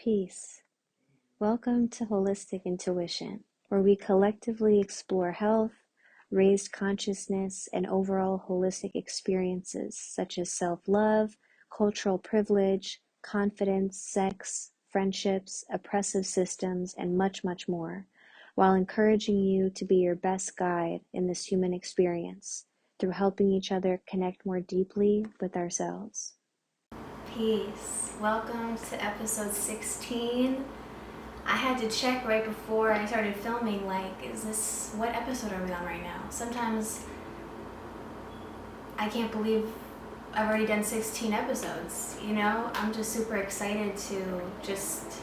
Peace. Welcome to Holistic Intuition, where we collectively explore health, raised consciousness, and overall holistic experiences such as self-love, cultural privilege, confidence, sex, friendships, oppressive systems, and much, much more, while encouraging you to be your best guide in this human experience through helping each other connect more deeply with ourselves. Peace. Welcome to episode 16. I had to check right before I started filming, what episode are we on right now? Sometimes I can't believe I've already done 16 episodes, I'm just super excited to just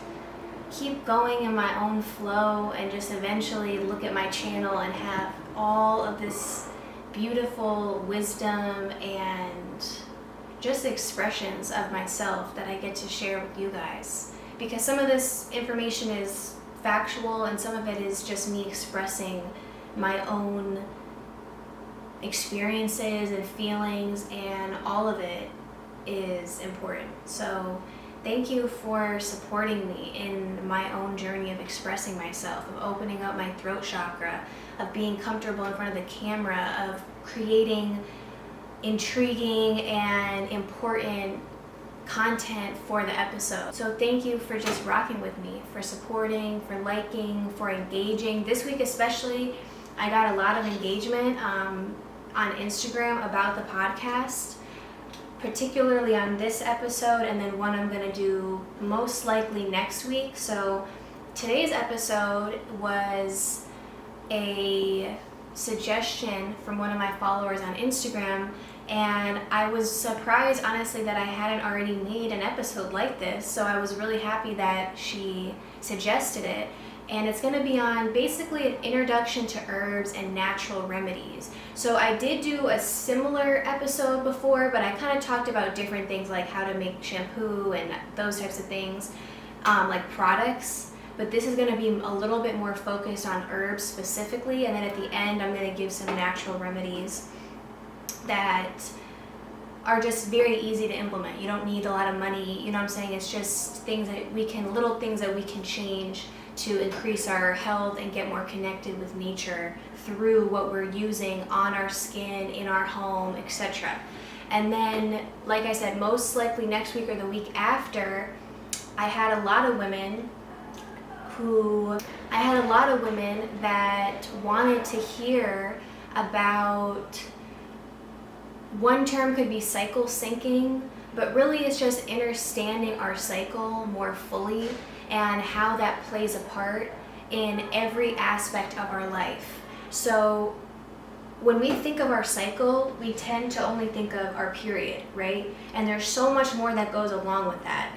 keep going in my own flow and just eventually look at my channel and have all of this beautiful wisdom and just expressions of myself that I get to share with you guys. Because some of this information is factual and some of it is just me expressing my own experiences and feelings, and all of it is important. So thank you for supporting me in my own journey of expressing myself, of opening up my throat chakra, of being comfortable in front of the camera, of creating intriguing and important content for the episode. So thank you for just rocking with me, for supporting, for liking, for engaging. This week especially, I got a lot of engagement on Instagram about the podcast, particularly on this episode, and then one I'm going to do most likely next week. So today's episode was a suggestion from one of my followers on Instagram, and I was surprised honestly that I hadn't already made an episode like this, so I was really happy that she suggested it. And it's going to be on basically an introduction to herbs and natural remedies. So I did do a similar episode before, but I kind of talked about different things like how to make shampoo and those types of things, like products. But this is going to be a little bit more focused on herbs specifically, and then at the end I'm going to give some natural remedies that are just very easy to implement. You don't need a lot of money, you know what I'm saying? It's just things that little things that we can change to increase our health and get more connected with nature through what we're using on our skin, in our home, etc. And then, like I said, most likely next week or the week after, I had a lot of women that wanted to hear about, one term could be cycle syncing, but really it's just understanding our cycle more fully and how that plays a part in every aspect of our life. So when we think of our cycle, we tend to only think of our period, right? And there's so much more that goes along with that.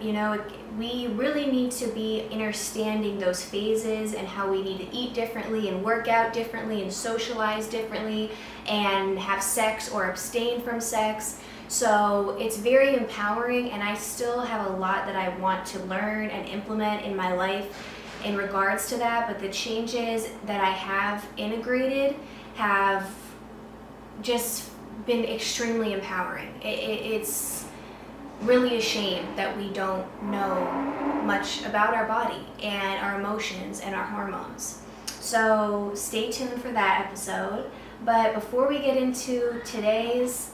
We really need to be understanding those phases and how we need to eat differently and work out differently and socialize differently and have sex or abstain from sex. So it's very empowering, and I still have a lot that I want to learn and implement in my life in regards to that, but the changes that I have integrated have just been extremely empowering. It's really a shame that we don't know much about our body and our emotions and our hormones. So stay tuned for that episode. But before we get into today's,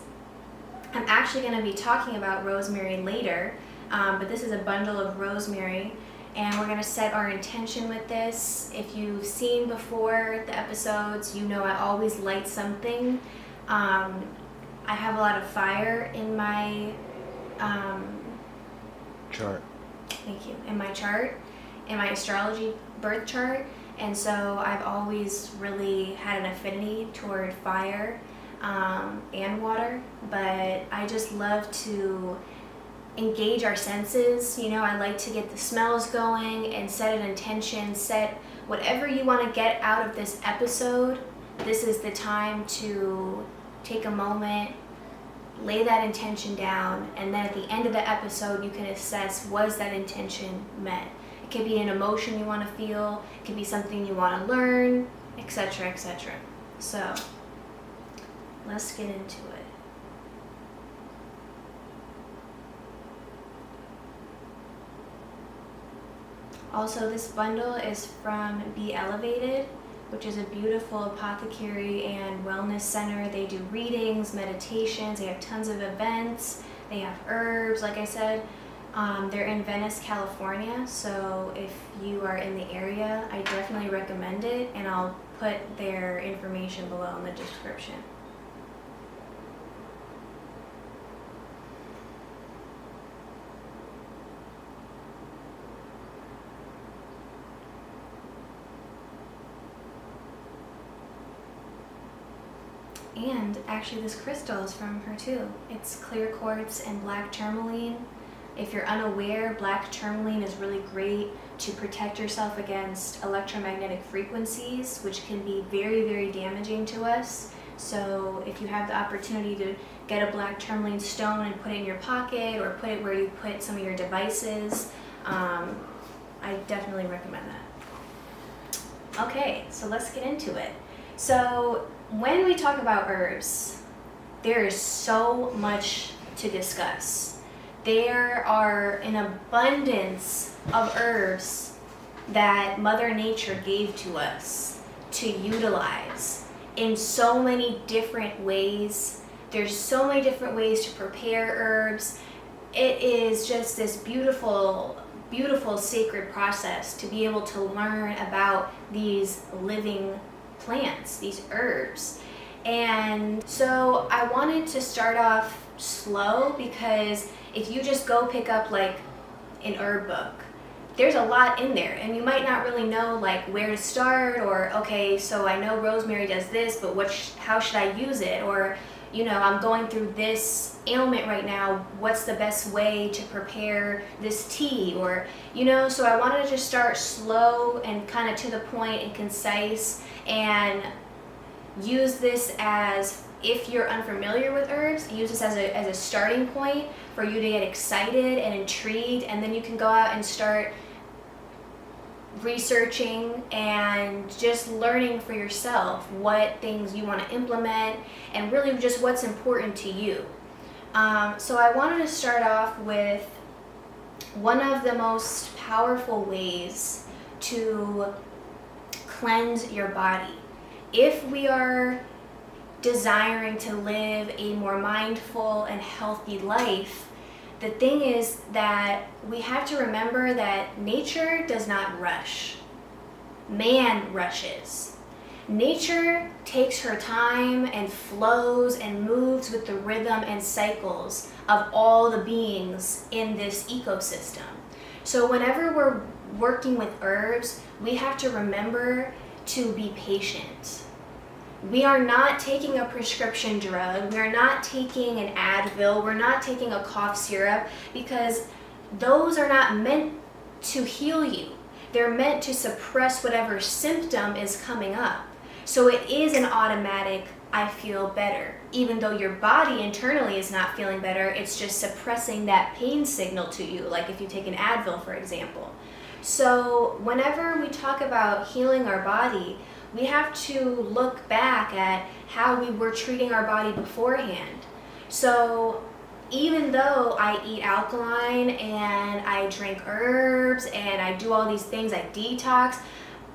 I'm actually going to be talking about rosemary later, but this is a bundle of rosemary, and we're going to set our intention with this. If you've seen before the episodes, you know I always light something. I have a lot of fire in my chart. Thank you. In my chart, in my astrology birth chart, and so I've always really had an affinity toward fire and water, but I just love to engage our senses. I like to get the smells going and set an intention, set whatever you want to get out of this episode. This is the time to take a moment, lay that intention down, and then at the end of the episode you can assess, was that intention met? It could be an emotion you want to feel, it could be something you want to learn, etc., etc. So let's get into it. Also, this bundle is from Be Elevated, which is a beautiful apothecary and wellness center. They do readings, meditations, they have tons of events, they have herbs, like I said. They're in Venice, California, so if you are in the area, I definitely recommend it, and I'll put their information below in the description. And actually this crystal is from her too. It's clear quartz and black tourmaline. If you're unaware, black tourmaline is really great to protect yourself against electromagnetic frequencies, which can be very, very damaging to us. So if you have the opportunity to get a black tourmaline stone and put it in your pocket or put it where you put some of your devices, I definitely recommend that. Okay, so let's get into it. So when we talk about herbs, there is so much to discuss. There are an abundance of herbs that Mother Nature gave to us to utilize in so many different ways. There's so many different ways to prepare herbs. It is just this beautiful, beautiful sacred process to be able to learn about these living plants, these herbs. And so I wanted to start off slow, because if you just go pick up like an herb book, there's a lot in there and you might not really know like where to start, or okay, so I know rosemary does this, but how should I use it? Or, you know, I'm going through this ailment right now, what's the best way to prepare this tea? Or, you know, so I wanted to just start slow and kind of to the point and concise, and use this as, if you're unfamiliar with herbs, use this as a starting point for you to get excited and intrigued, and then you can go out and start researching and just learning for yourself what things you want to implement and really just what's important to you. So I wanted to start off with one of the most powerful ways to cleanse your body. If we are desiring to live a more mindful and healthy life, the thing is that we have to remember that nature does not rush. Man rushes. Nature takes her time and flows and moves with the rhythm and cycles of all the beings in this ecosystem. So whenever we're working with herbs, we have to remember to be patient. We are not taking a prescription drug, we are not taking an Advil, we're not taking a cough syrup, because those are not meant to heal you. They're meant to suppress whatever symptom is coming up. So it is an automatic, I feel better. Even though your body internally is not feeling better, it's just suppressing that pain signal to you, like if you take an Advil, for example. So whenever we talk about healing our body, we have to look back at how we were treating our body beforehand. So even though I eat alkaline and I drink herbs and I do all these things, I detox,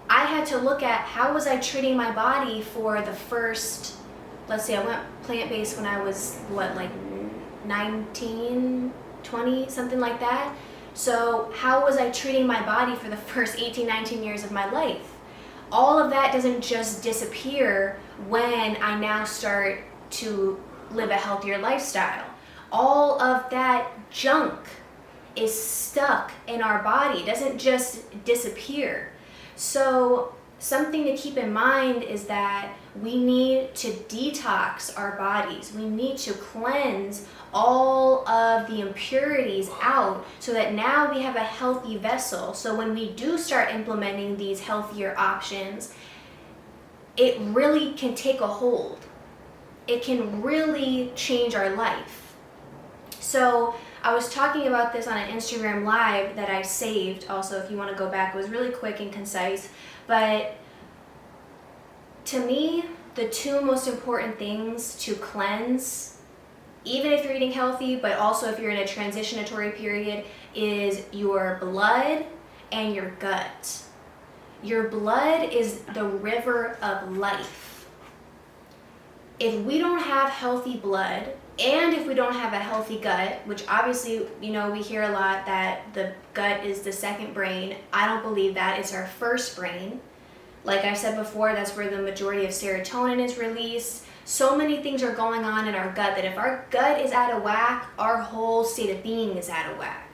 I had to look at how was I treating my body for the first, let's see, I went plant-based when I was, like 19, 20, something like that. So how was I treating my body for the first 18, 19 years of my life? All of that doesn't just disappear when I now start to live a healthier lifestyle. All of that junk is stuck in our body. It doesn't just disappear. So something to keep in mind is that we need to detox our bodies. We need to cleanse all of the impurities out so that now we have a healthy vessel. So when we do start implementing these healthier options, it really can take a hold. It can really change our life. So I was talking about this on an Instagram live that I saved also, if you want to go back. It was really quick and concise, but to me, the two most important things to cleanse, even if you're eating healthy, but also if you're in a transitionatory period, is your blood and your gut. Your blood is the river of life. If we don't have healthy blood, and if we don't have a healthy gut, which obviously, we hear a lot that the gut is the second brain. I don't believe that. It's our first brain. Like I said before, that's where the majority of serotonin is released. So many things are going on in our gut that if our gut is out of whack, our whole state of being is out of whack.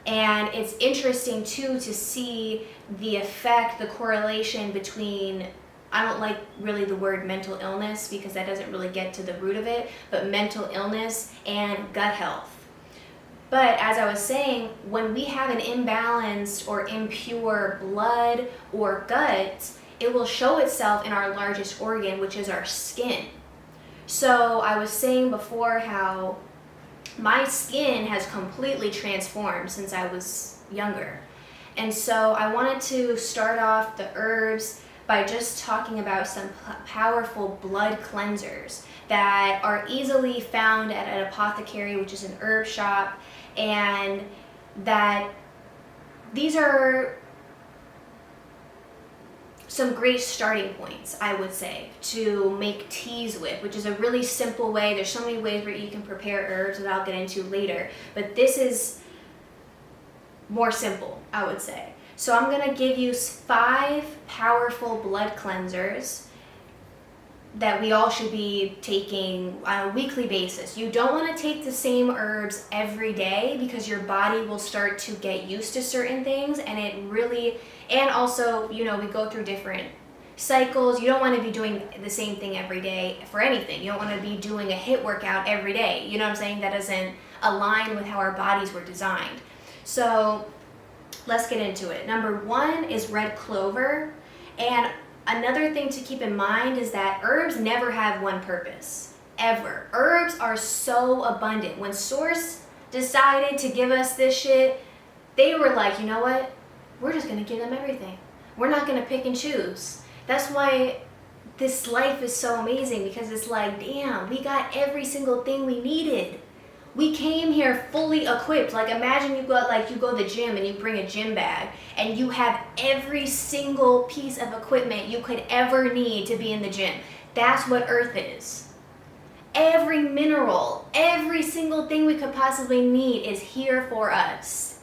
And it's interesting too to see the effect, the correlation between, I don't like really the word mental illness because that doesn't really get to the root of it, but mental illness and gut health. But as I was saying, when we have an imbalanced or impure blood or gut, it will show itself in our largest organ, which is our skin. So I was saying before how my skin has completely transformed since I was younger. And so I wanted to start off the herbs by just talking about some powerful blood cleansers that are easily found at an apothecary, which is an herb shop, and that these are some great starting points, I would say, to make teas with, which is a really simple way. There's so many ways where you can prepare herbs that I'll get into later, but this is more simple, I would say. So I'm gonna give you 5 powerful blood cleansers that we all should be taking on a weekly basis. You don't want to take the same herbs every day because your body will start to get used to certain things, and also, we go through different cycles. You don't want to be doing the same thing every day for anything. You don't want to be doing a HIIT workout every day. You know what I'm saying? That doesn't align with how our bodies were designed. So let's get into it. Number 1 is red clover. And another thing to keep in mind is that herbs never have one purpose, ever. Herbs are so abundant. When Source decided to give us this shit, they were like, you know what? We're just gonna give them everything. We're not gonna pick and choose. That's why this life is so amazing, because it's like, damn, we got every single thing we needed. We came here fully equipped. Like, imagine you go to the gym and you bring a gym bag and you have every single piece of equipment you could ever need to be in the gym. That's what Earth is. Every mineral, every single thing we could possibly need is here for us.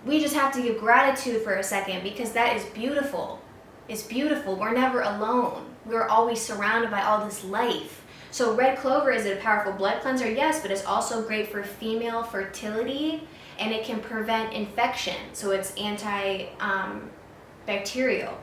We just have to give gratitude for a second, because that is beautiful. It's beautiful. We're never alone. We're always surrounded by all this life. So red clover, is it a powerful blood cleanser? Yes, but it's also great for female fertility, and it can prevent infection. So it's anti-bacterial.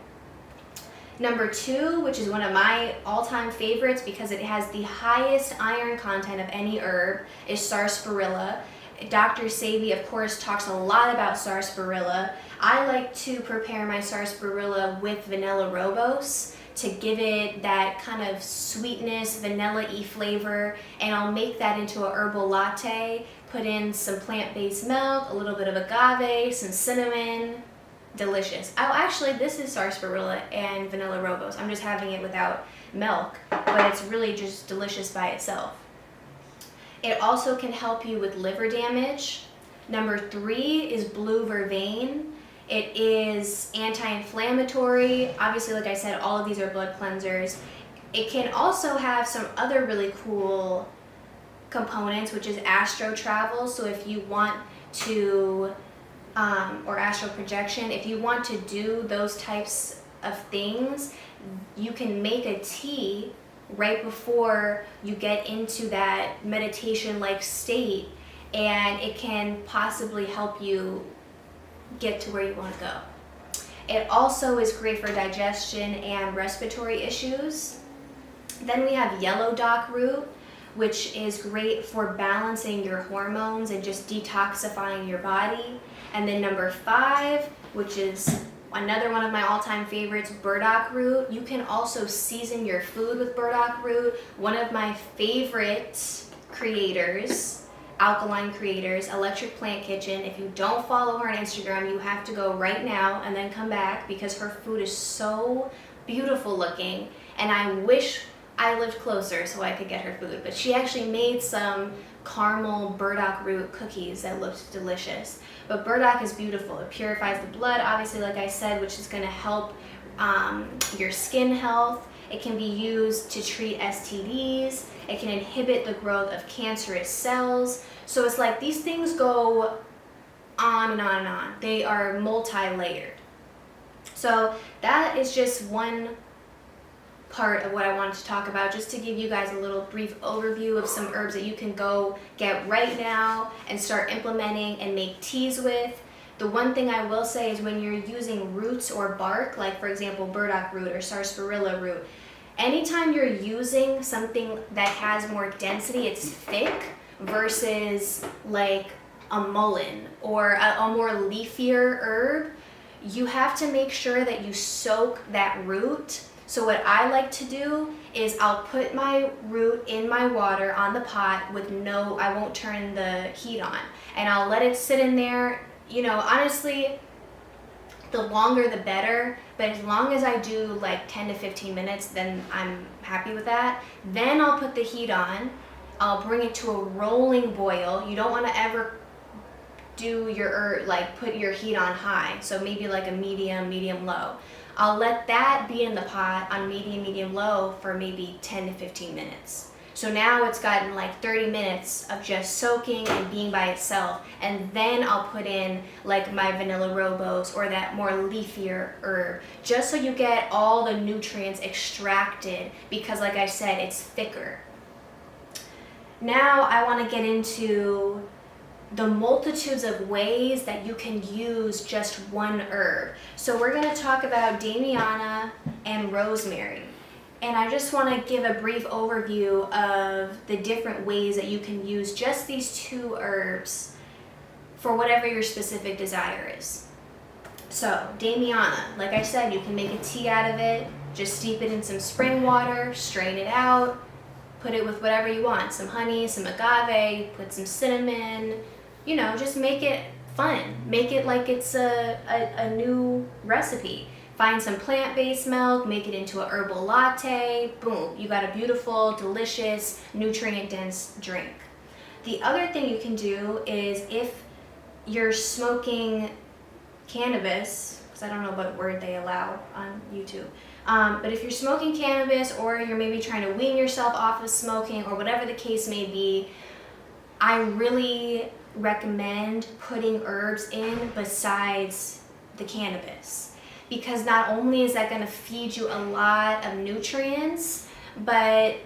Number 2, which is one of my all-time favorites because it has the highest iron content of any herb, is sarsaparilla. Dr. Sebi, of course, talks a lot about sarsaparilla. I like to prepare my sarsaparilla with vanilla rooibos to give it that kind of sweetness, vanilla-y flavor, and I'll make that into a herbal latte, put in some plant-based milk, a little bit of agave, some cinnamon. Delicious. Oh, actually, this is sarsaparilla and vanilla rooibos. I'm just having it without milk, but it's really just delicious by itself. It also can help you with liver damage. Number 3 is blue vervain. It is anti-inflammatory. Obviously, like I said, all of these are blood cleansers. It can also have some other really cool components, which is astro travel. So if you want to, or astral projection, if you want to do those types of things, you can make a tea right before you get into that meditation-like state, and it can possibly help you get to where you want to go. It also is great for digestion and respiratory issues. Then we have yellow dock root, which is great for balancing your hormones and just detoxifying your body. And then number 5, which is another one of my all-time favorites, burdock root. You can also season your food with burdock root. One of my favorite creators, Alkaline creators, Electric Plant Kitchen. If you don't follow her on Instagram, you have to go right now and then come back, because her food is so beautiful looking, and I wish I lived closer so I could get her food, but she actually made some caramel burdock root cookies that looked delicious. But burdock is beautiful. It purifies the blood, obviously, like I said, which is going to help your skin health. It can be used to treat STDs. It can inhibit the growth of cancerous cells. So it's like these things go on and on and on. They are multi-layered. So that is just one part of what I wanted to talk about, just to give you guys a little brief overview of some herbs that you can go get right now and start implementing and make teas with. The one thing I will say is when you're using roots or bark, like for example burdock root or sarsaparilla root, anytime you're using something that has more density, it's thick, versus like a mullein or a more leafier herb, you have to make sure that you soak that root. So what I like to do is I'll put my root in my water on the pot with I won't turn the heat on, and I'll let it sit in there. You know, honestly, the longer the better, but as long as I do like 10 to 15 minutes, then I'm happy with that. Then I'll put the heat on. I'll bring it to a rolling boil. You don't want to ever do put your heat on high, so maybe like a medium low. I'll let that be in the pot on medium low for maybe 10 to 15 minutes. So now it's gotten like 30 minutes of just soaking and being by itself, and then I'll put in like my vanilla rooibos or that more leafier herb, just so you get all the nutrients extracted, because like I said, it's thicker. Now I want to get into the multitudes of ways that you can use just one herb. So we're going to talk about Damiana and rosemary. And I just want to give a brief overview of the different ways that you can use just these two herbs for whatever your specific desire is. So Damiana, like I said, you can make a tea out of it. Just steep it in some spring water, strain it out, put it with whatever you want. Some honey, some agave, put some cinnamon. You know, just make it fun. Make it like it's a new recipe. Find some plant-based milk, make it into a herbal latte, boom, you got a beautiful, delicious, nutrient-dense drink. The other thing you can do is, if you're smoking cannabis, because I don't know what word they allow on YouTube, but if you're smoking cannabis, or you're maybe trying to wean yourself off of smoking, or whatever the case may be, I really recommend putting herbs in besides the cannabis, because not only is that going to feed you a lot of nutrients, but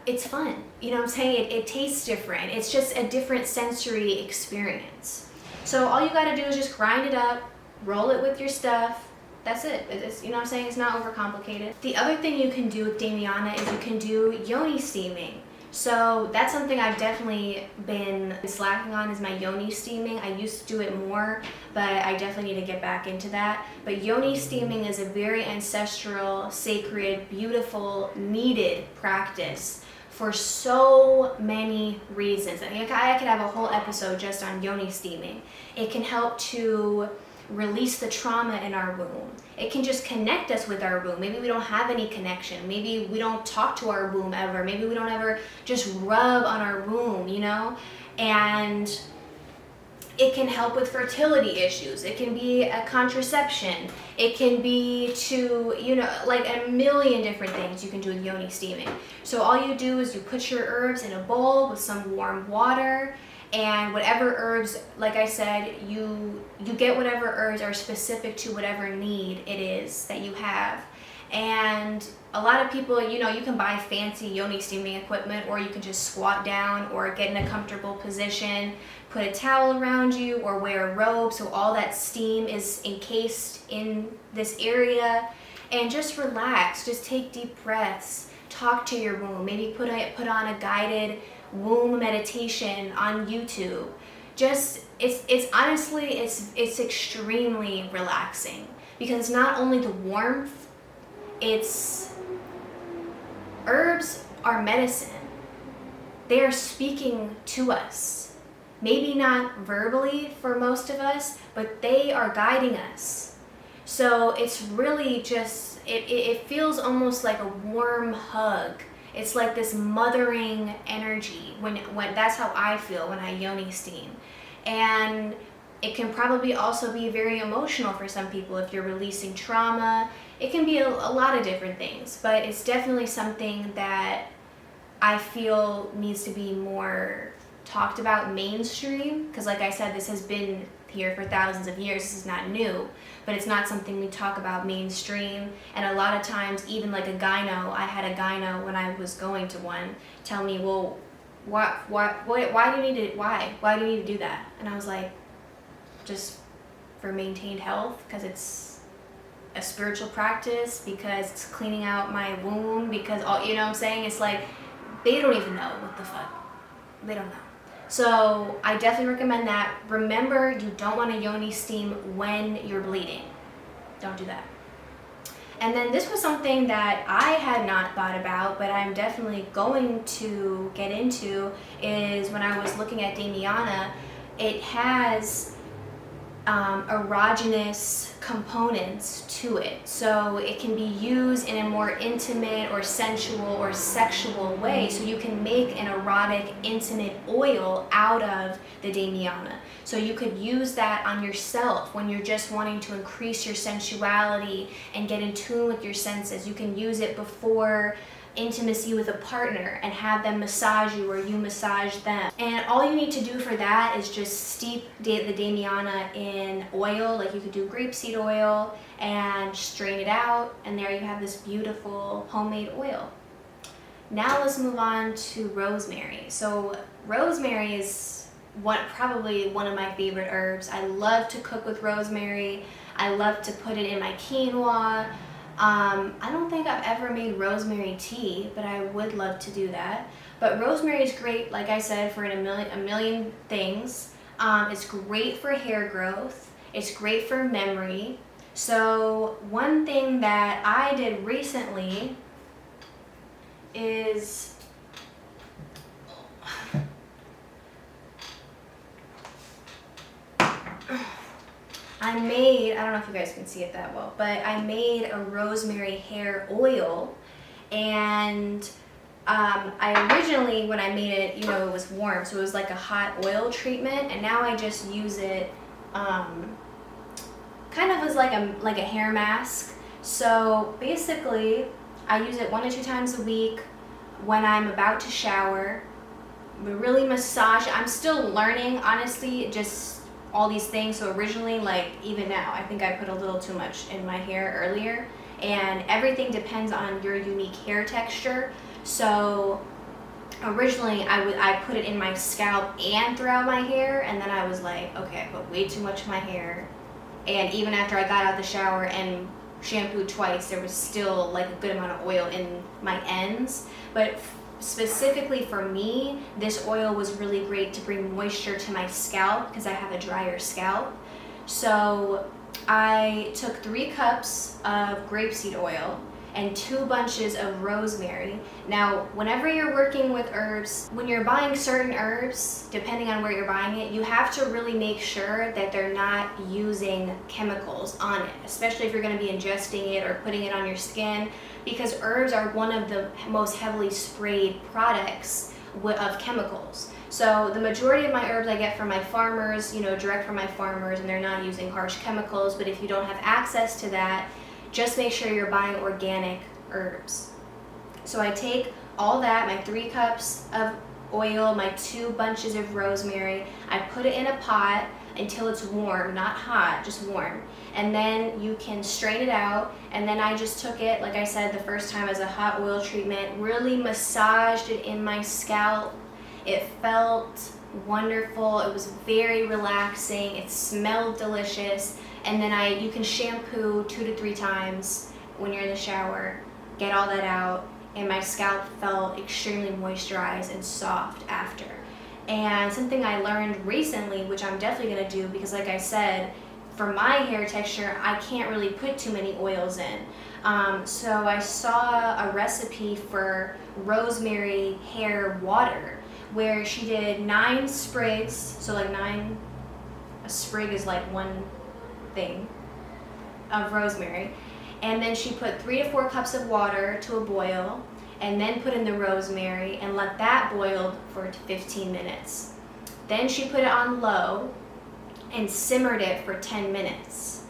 it's fun. You know what I'm saying? It tastes different. It's just a different sensory experience. So all you got to do is just grind it up, roll it with your stuff. That's it. It's, you know what I'm saying? It's not overcomplicated. The other thing you can do with Damiana is you can do yoni steaming. So that's something I've definitely been slacking on, is my yoni steaming. I used to do it more, but I definitely need to get back into that. But yoni steaming is a very ancestral, sacred, beautiful, needed practice for so many reasons. I mean, I could have a whole episode just on yoni steaming. It can help to release the trauma in our womb. It can just connect us with our womb. Maybe we don't have any connection. Maybe we don't talk to our womb ever. Maybe we don't ever just rub on our womb, you know? And it can help with fertility issues. It can be a contraception. It can be to, you know, like a million different things you can do with yoni steaming. So all you do is you put your herbs in a bowl with some warm water, and whatever herbs, like I said, you get whatever herbs are specific to whatever need it is that you have. And a lot of people, you know, you can buy fancy yoni steaming equipment, or you can just squat down or get in a comfortable position, put a towel around you, or wear a robe so all that steam is encased in this area, and just relax. Just take deep breaths, talk to your womb, maybe put on a guided womb meditation on YouTube. Just it's honestly it's extremely relaxing, because it's not only the warmth, it's herbs are medicine. They are speaking to us. Maybe not verbally for most of us, but they are guiding us. So it's really just, it feels almost like a warm hug It's like this mothering energy when that's how I feel when I yoni steam. And it can probably also be very emotional for some people if you're releasing trauma. It can be a lot of different things, but it's definitely something that I feel needs to be more talked about mainstream, because like I said, this has been here for thousands of years. This is not new, but it's not something we talk about mainstream. And a lot of times, even like a gyno, I had a gyno when I was going to one tell me, well, why do you need to, why do you need to do that? And I was like, just for maintained health, because it's a spiritual practice, because it's cleaning out my womb, because all, you know what I'm saying? It's like, they don't even know what the fuck. They don't know. So I definitely recommend that. Remember, you don't want to yoni steam when you're bleeding. Don't do that. And then this was something that I had not thought about, but I'm definitely going to get into, is when I was looking at Damiana, it has erogenous components to it. So it can be used in a more intimate or sensual or sexual way. So you can make an erotic, intimate oil out of the Damiana. So you could use that on yourself when you're just wanting to increase your sensuality and get in tune with your senses. You can use it before intimacy with a partner and have them massage you or you massage them. And all you need to do for that is just steep the Damiana in oil, like you could do grapeseed oil, and strain it out, and there you have this beautiful homemade oil. Now let's move on to rosemary. So rosemary is probably one of my favorite herbs. I love to cook with rosemary. I love to put it in my quinoa. I don't think I've ever made rosemary tea, but I would love to do that. But rosemary is great, like I said, for a million things. It's great for hair growth. It's great for memory. So one thing that I did recently is I don't know if you guys can see it that well, but I made a rosemary hair oil. And I originally, when I made it, you know, it was warm, so it was like a hot oil treatment, and now I just use it kind of as like a hair mask. So basically, I use it 1 to 2 times a week when I'm about to shower. Really massage. I'm still learning, honestly, just all these things. So originally, like even now, I think I put a little too much in my hair earlier, and everything depends on your unique hair texture. So originally I put it in my scalp and throughout my hair, and then I was like, okay, I put way too much in my hair. And even after I got out of the shower and shampooed twice, there was still like a good amount of oil in my ends. But specifically for me, this oil was really great to bring moisture to my scalp because I have a drier scalp. So I took 3 cups of grapeseed oil and 2 bunches of rosemary. Now, whenever you're working with herbs, when you're buying certain herbs, depending on where you're buying it, you have to really make sure that they're not using chemicals on it, especially if you're going to be ingesting it or putting it on your skin, because herbs are one of the most heavily sprayed products of chemicals. So the majority of my herbs I get from my farmers, you know, direct from my farmers, and they're not using harsh chemicals. But if you don't have access to that, just make sure you're buying organic herbs. So I take all that, my 3 cups of oil, my 2 bunches of rosemary, I put it in a pot until it's warm, not hot, just warm. And then you can strain it out. And then I just took it, like I said, the first time as a hot oil treatment, really massaged it in my scalp. It felt wonderful. It was very relaxing. It smelled delicious. And then you can shampoo 2 to 3 times when you're in the shower, get all that out, and my scalp felt extremely moisturized and soft after. And something I learned recently, which I'm definitely gonna do, because like I said, for my hair texture, I can't really put too many oils in. So I saw a recipe for rosemary hair water, where she did 9 sprigs, so like a sprig is like 1 thing of rosemary, and then she put 3 to 4 cups of water to a boil, and then put in the rosemary and let that boil for 15 minutes. Then she put it on low and simmered it for 10 minutes.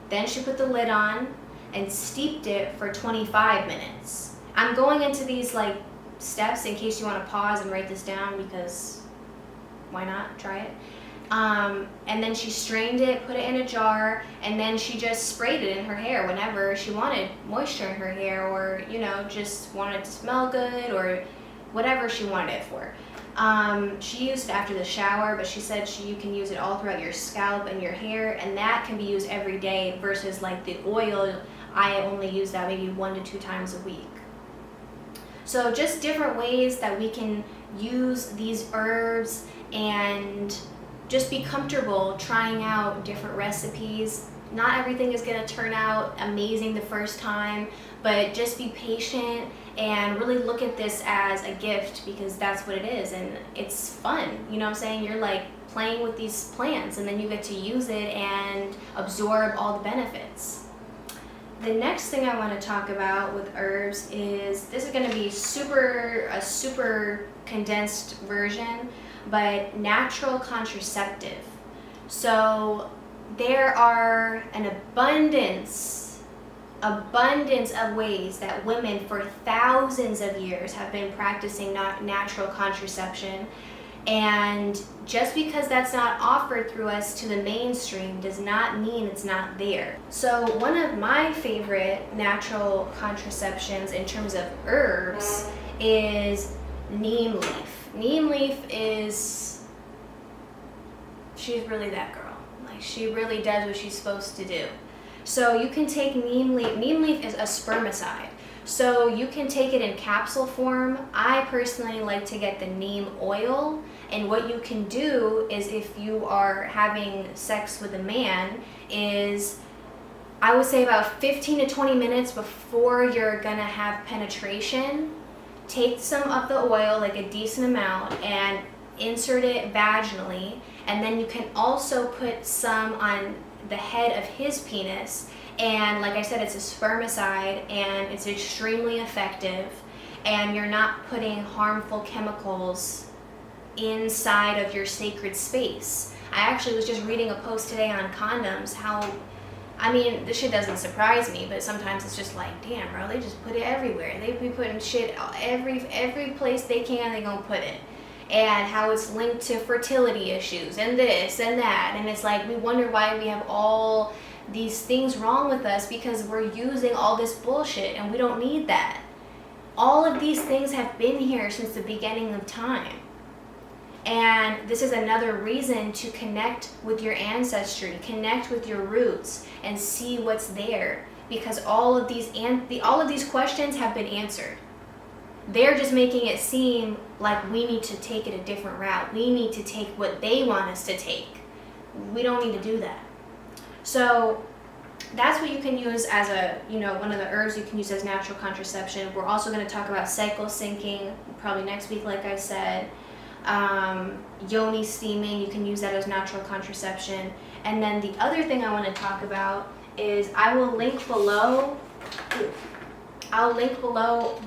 Then she put the lid on and steeped it for 25 minutes. I'm going into these like steps in case you want to pause and write this down, because why not? Try it. And then she strained it, put it in a jar, and then she just sprayed it in her hair whenever she wanted moisture in her hair, or, you know, just wanted it to smell good, or whatever she wanted it for. She used it after the shower, but she said you can use it all throughout your scalp and your hair, and that can be used every day versus like the oil. I only use that maybe 1 to 2 times a week. So just different ways that we can use these herbs and just be comfortable trying out different recipes. Not everything is going to turn out amazing the first time, but just be patient and really look at this as a gift, because that's what it is, and it's fun. You know what I'm saying? You're like playing with these plants, and then you get to use it and absorb all the benefits. The next thing I want to talk about with herbs is, this is going to be a super condensed version, but natural contraceptive. So there are an abundance of ways that women for thousands of years have been practicing natural contraception, and just because that's not offered through us to the mainstream does not mean it's not there. So one of my favorite natural contraceptions in terms of herbs is neem leaf. Neem leaf she's really that girl. Like, she really does what she's supposed to do. So you can take neem leaf. Neem leaf is a spermicide. So you can take it in capsule form. I personally like to get the neem oil. And what you can do is, if you are having sex with a man, is I would say about 15 to 20 minutes before you're gonna have penetration, take some of the oil, like a decent amount, and insert it vaginally. And then you can also put some on the head of his penis, and like I said, it's a spermicide and it's extremely effective, and you're not putting harmful chemicals inside of your sacred space. I actually was just reading a post today on condoms, this shit doesn't surprise me, but sometimes it's just like, damn bro, they just put it everywhere. They be putting shit every place they can, they gonna put it. And how it's linked to fertility issues and this and that, and it's like we wonder why we have all these things wrong with us, because we're using all this bullshit and we don't need that. All of these things have been here since the beginning of time, and this is another reason to connect with your ancestry, connect with your roots, and see what's there, because all of these questions have been answered. They're just making it seem like we need to take it a different route. We need to take what they want us to take. We don't need to do that. So that's what you can use as one of the herbs you can use as natural contraception. We're also going to talk about cycle syncing probably next week, like I said. Yoni steaming, you can use that as natural contraception. And then the other thing I want to talk about is, I'll link below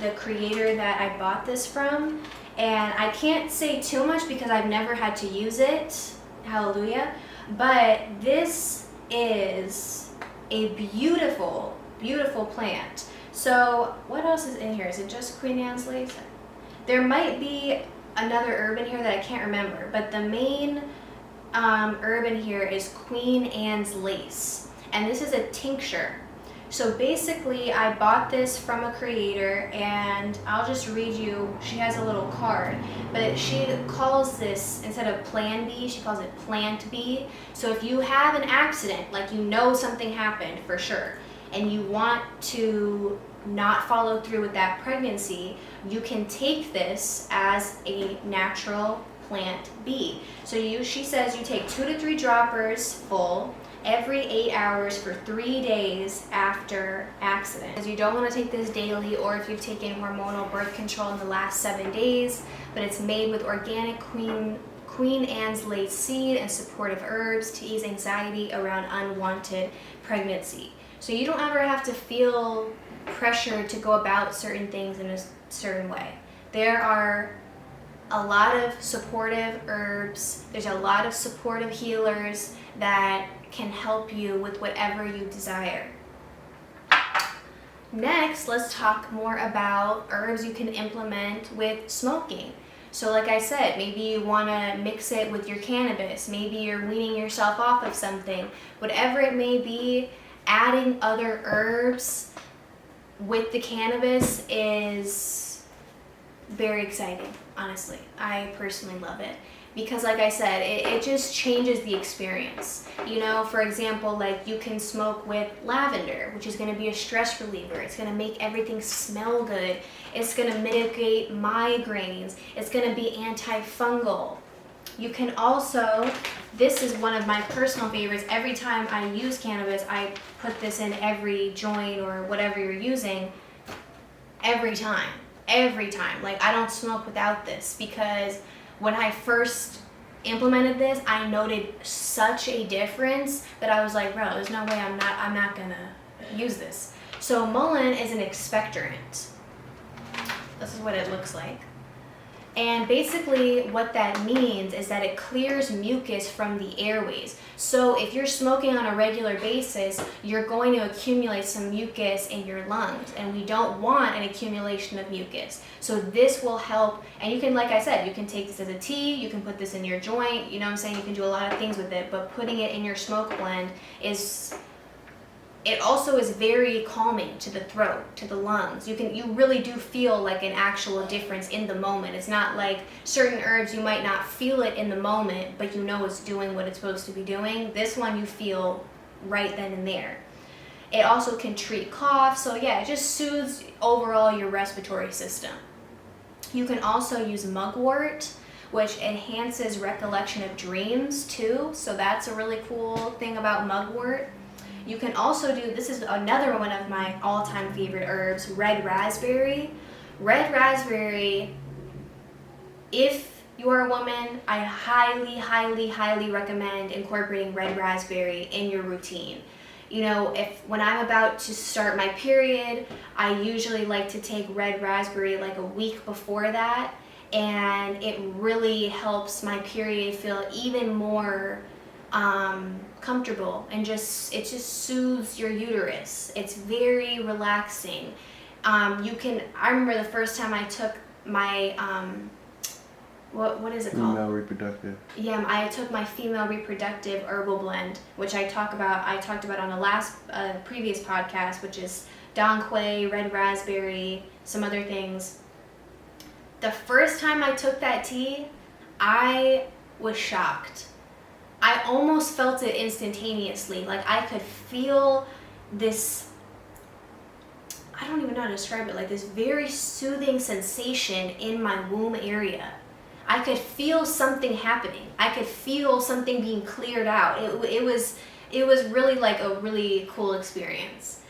the creator that I bought this from, and I can't say too much because I've never had to use it, hallelujah, but this is a beautiful, beautiful plant. So what else is in here? Is it just Queen Anne's lace? There might be another herb in here that I can't remember, but the main herb in here is Queen Anne's lace, and this is a tincture. So basically, I bought this from a creator, and I'll just read you, she has a little card, but she calls this, instead of Plan B, she calls it Plant B. So if you have an accident, like something happened for sure, and you want to not follow through with that pregnancy, you can take this as a natural Plant B. So she says you take 2 to 3 droppers full every 8 hours for 3 days after accident. Because you don't want to take this daily, or if you've taken hormonal birth control in the last 7 days, but it's made with organic Queen Anne's lace seed and supportive herbs to ease anxiety around unwanted pregnancy. So you don't ever have to feel pressure to go about certain things in a certain way. There are a lot of supportive herbs, there's a lot of supportive healers that can help you with whatever you desire. Next, let's talk more about herbs you can implement with smoking. So like I said, maybe you want to mix it with your cannabis, maybe you're weaning yourself off of something, whatever it may be, adding other herbs with the cannabis is very exciting, honestly. I personally love it because like I said, it just changes the experience. You know, for example, like you can smoke with lavender, which is going to be a stress reliever. It's going to make everything smell good. It's going to mitigate migraines. It's going to be antifungal. You can also, this is one of my personal favorites. Every time I use cannabis, I put this in every joint or whatever you're using. Every time. Like I don't smoke without this because when I first implemented this, I noted such a difference that I was like, bro, there's no way I'm not gonna use this. So mullein is an expectorant. This is what it looks like. And basically what that means is that it clears mucus from the airways. So if you're smoking on a regular basis, you're going to accumulate some mucus in your lungs, and we don't want an accumulation of mucus. So this will help, and you can, like I said, you can take this as a tea, you can put this in your joint, you know what I'm saying? You can do a lot of things with it, but putting it in your smoke blend it also is very calming to the throat, to the lungs. You really do feel like an actual difference in the moment. It's not like certain herbs, you might not feel it in the moment, but you know it's doing what it's supposed to be doing. This one you feel right then and there. It also can treat cough, so yeah, it just soothes overall your respiratory system. You can also use mugwort, which enhances recollection of dreams too, so that's a really cool thing about mugwort. You can also do, this is another one of my all-time favorite herbs, red raspberry. Red raspberry, if you are a woman, I highly, highly, highly recommend incorporating red raspberry in your routine. You know, when I'm about to start my period, I usually like to take red raspberry like a week before that, and it really helps my period feel even more comfortable, and it just soothes your uterus. It's very relaxing. I remember the first time I took my what is it called? Female reproductive. Yeah, I took my female reproductive herbal blend, which I talked about on the last previous podcast, which is donquay, red raspberry, some other things. The first time I took that tea, I was shocked. I almost felt it instantaneously. Like I could feel this, I don't even know how to describe it, like this very soothing sensation in my womb area. I could feel something happening. I could feel something being cleared out. It was really like a really cool experience.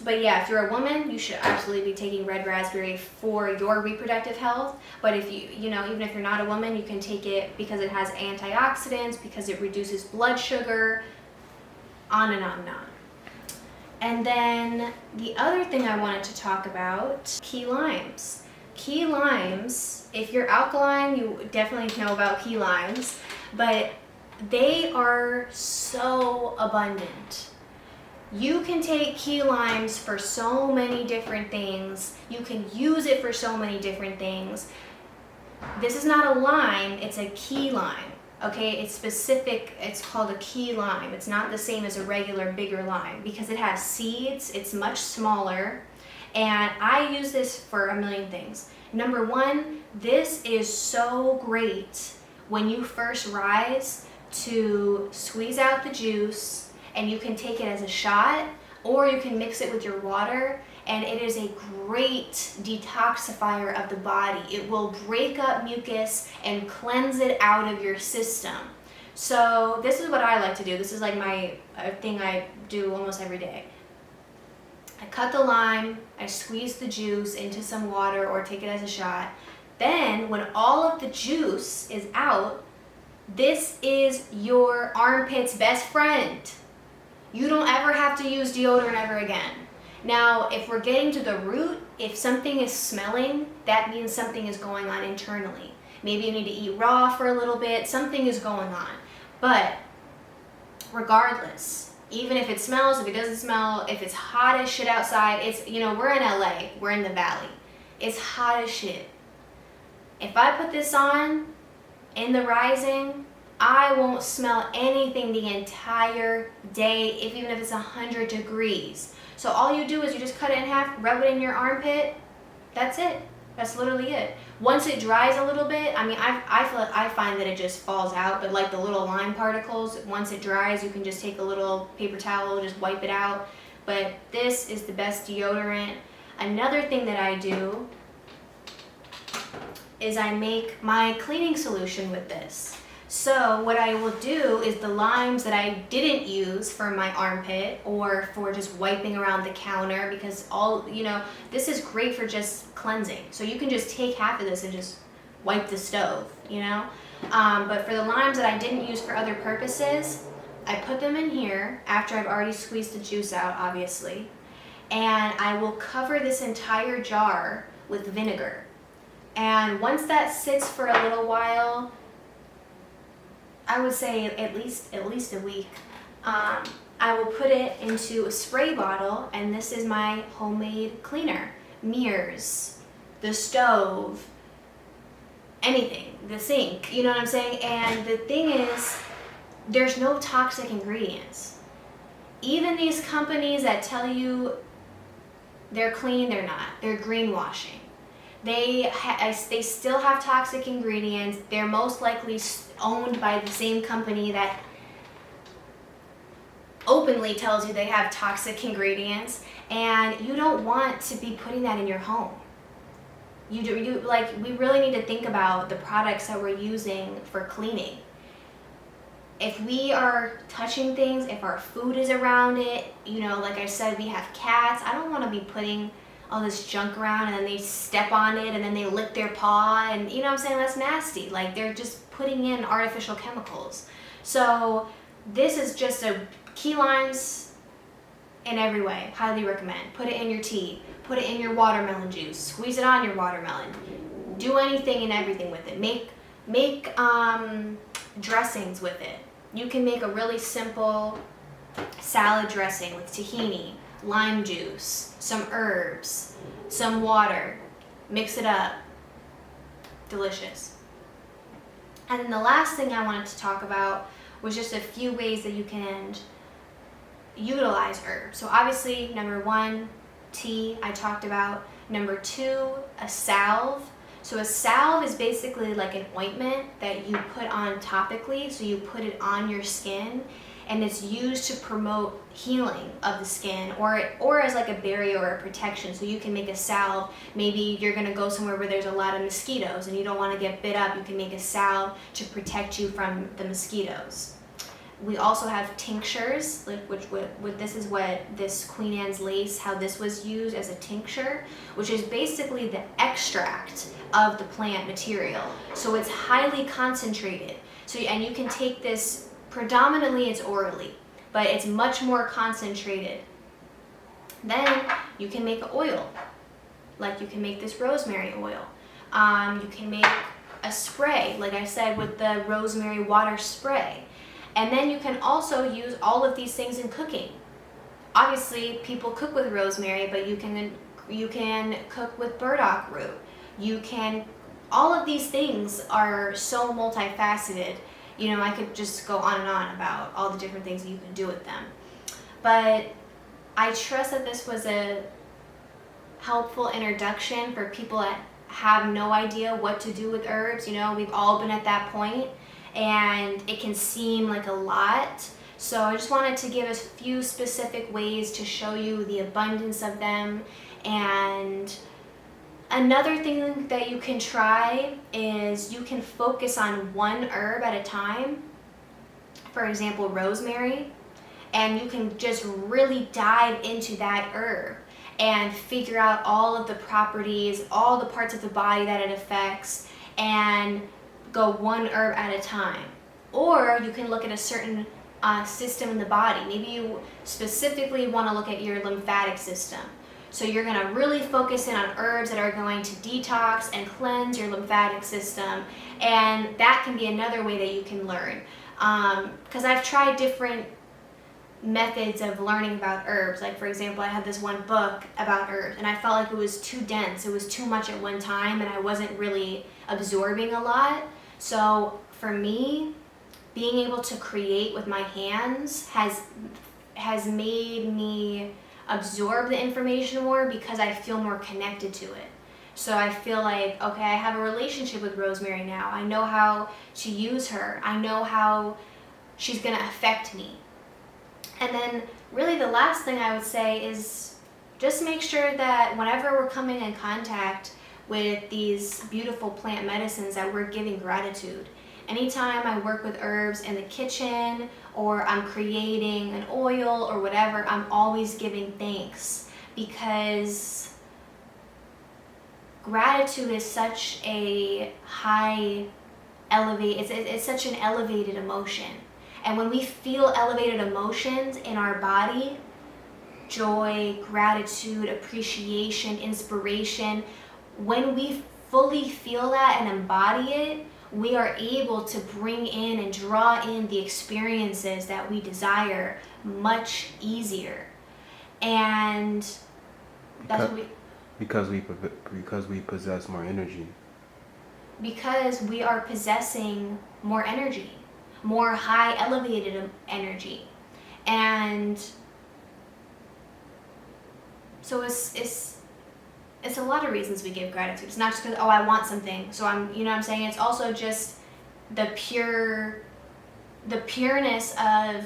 But yeah, if you're a woman, you should absolutely be taking red raspberry for your reproductive health. But if even if you're not a woman, you can take it because it has antioxidants, because it reduces blood sugar, on and on and on. And then the other thing I wanted to talk about, key limes. Key limes, if you're alkaline, you definitely know about key limes, but they are so abundant. You can take key limes for so many different things. You can use it for so many different things. This is not a lime, it's a key lime. Okay, it's specific, it's called a key lime. It's not the same as a regular bigger lime because it has seeds, it's much smaller, and I use this for a million things. Number one, this is so great when you first rise to squeeze out the juice, and you can take it as a shot, or you can mix it with your water, and it is a great detoxifier of the body. It will break up mucus and cleanse it out of your system. So this is what I like to do. This is like my thing I do almost every day. I cut the lime, I squeeze the juice into some water or take it as a shot. Then when all of the juice is out, this is your armpit's best friend. You don't ever have to use deodorant ever again. Now, if we're getting to the root, if something is smelling, that means something is going on internally. Maybe you need to eat raw for a little bit, something is going on. But regardless, even if it smells, if it doesn't smell, if it's hot as shit outside, it's, you know, we're in LA, we're in the valley. It's hot as shit. If I put this on in the rising, I won't smell anything the entire day, even if it's 100 degrees. So all you do is you just cut it in half, rub it in your armpit. That's it. That's literally it. Once it dries a little bit, I mean, I find that it just falls out, but like the little lime particles, once it dries, you can just take a little paper towel, just wipe it out. But this is the best deodorant. Another thing that I do is I make my cleaning solution with this. So what I will do is the limes that I didn't use for my armpit or for just wiping around the counter, because all, you know, this is great for just cleansing. So you can just take half of this and just wipe the stove, you know. But for the limes that I didn't use for other purposes, I put them in here after I've already squeezed the juice out, obviously. And I will cover this entire jar with vinegar. And once that sits for a little while, I would say at least a week, I will put it into a spray bottle, and this is my homemade cleaner. Mirrors, the stove, anything, the sink, you know what I'm saying? And the thing is, there's no toxic ingredients. Even these companies that tell you they're clean, they're not. They're greenwashing. They still have toxic ingredients. They're most likely owned by the same company that openly tells you they have toxic ingredients, and you don't want to be putting that in your home. We really need to think about the products that we're using for cleaning. If we are touching things, if our food is around it, you know, like I said, we have cats. I don't want to be putting all this junk around and then they step on it and then they lick their paw, and you know what I'm saying, that's nasty. Like, they're just putting in artificial chemicals. So this is just a key limes in every way. Highly recommend. Put it in your tea, put it in your watermelon juice, squeeze it on your watermelon, do anything and everything with it. Make dressings with it. You can make a really simple salad dressing with tahini, lime juice, some herbs, some water, mix it up. Delicious. And then the last thing I wanted to talk about was just a few ways that you can utilize herbs. So obviously, number one, tea, I talked about. Number two, a salve. So a salve is basically like an ointment that you put on topically, so you put it on your skin, and it's used to promote healing of the skin, or as like a barrier or a protection. So you can make a salve. Maybe you're gonna go somewhere where there's a lot of mosquitoes and you don't wanna get bit up. You can make a salve to protect you from the mosquitoes. We also have tinctures, like this is what this Queen Anne's lace, how this was used as a tincture, which is basically the extract of the plant material. So it's highly concentrated. So, and you can take this, predominantly it's orally, but it's much more concentrated. Then you can make oil, like you can make this rosemary oil. You can make a spray, like I said, with the rosemary water spray. And then you can also use all of these things in cooking. Obviously, people cook with rosemary, but you can cook with burdock root. You can, all of these things are so multifaceted. You know, I could just go on and on about all the different things that you can do with them. But I trust that this was a helpful introduction for people that have no idea what to do with herbs. You know, we've all been at that point, and it can seem like a lot. So I just wanted to give a few specific ways to show you the abundance of them. And another thing that you can try is you can focus on one herb at a time. For example, rosemary. And you can just really dive into that herb and figure out all of the properties, all the parts of the body that it affects, and go one herb at a time. Or you can look at a certain system in the body. Maybe you specifically want to look at your lymphatic system. So you're going to really focus in on herbs that are going to detox and cleanse your lymphatic system. And that can be another way that you can learn. Because I've tried different methods of learning about herbs. Like, for example, I had this one book about herbs, and I felt like it was too dense. It was too much at one time, and I wasn't really absorbing a lot. So for me, being able to create with my hands has made me absorb the information more, because I feel more connected to it. So I feel like, okay, I have a relationship with rosemary now. I know how to use her. I know how she's going to affect me. And then really the last thing I would say is just make sure that whenever we're coming in contact with these beautiful plant medicines, that we're giving gratitude. Anytime I work with herbs in the kitchen, or I'm creating an oil or whatever, I'm always giving thanks, because gratitude is such a it's such an elevated emotion. And when we feel elevated emotions in our body, joy, gratitude, appreciation, inspiration, when we fully feel that and embody it, we are able to bring in and draw in the experiences that we desire much easier. And that's because we possess more energy. Because we are possessing more energy, more high elevated energy. And so it's a lot of reasons we give gratitude. It's not just because, oh, I want something, so I'm, you know what I'm saying? It's also just the pureness of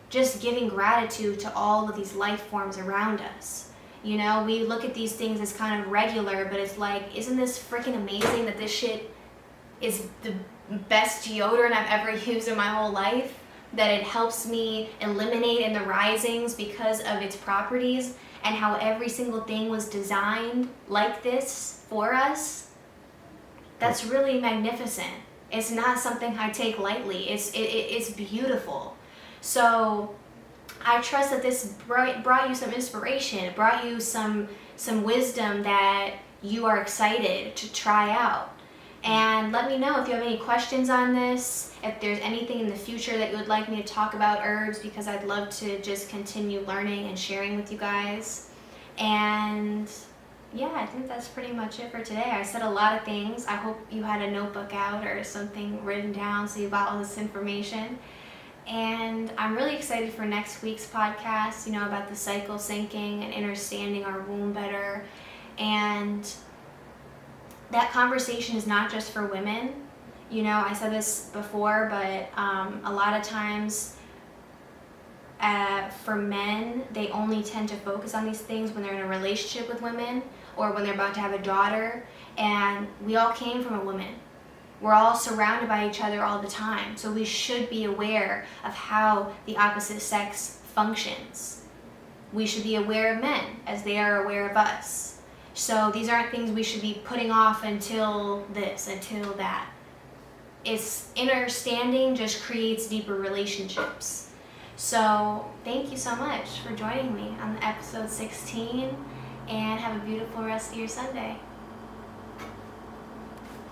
just giving gratitude to all of these life forms around us. You know, we look at these things as kind of regular, but it's like, isn't this freaking amazing that this shit is the best deodorant I've ever used in my whole life? That it helps me eliminate in the risings because of its properties, and how every single thing was designed like this for us. That's really magnificent. It's not something I take lightly. It's beautiful. So I trust that this brought you some inspiration. It brought you some wisdom that you are excited to try out. And let me know if you have any questions on this, if there's anything in the future that you would like me to talk about herbs, because I'd love to just continue learning and sharing with you guys. And yeah, I think that's pretty much it for today. I said a lot of things. I hope you had a notebook out or something written down so you got all this information. And I'm really excited for next week's podcast, you know, about the cycle syncing and understanding our womb better. And that conversation is not just for women. You know, I said this before, but a lot of times for men, they only tend to focus on these things when they're in a relationship with women, or when they're about to have a daughter. And we all came from a woman. We're all surrounded by each other all the time. So we should be aware of how the opposite sex functions. We should be aware of men as they are aware of us. So these aren't things we should be putting off until this, until that. It's understanding just creates deeper relationships. So thank you so much for joining me on episode 16, and have a beautiful rest of your Sunday.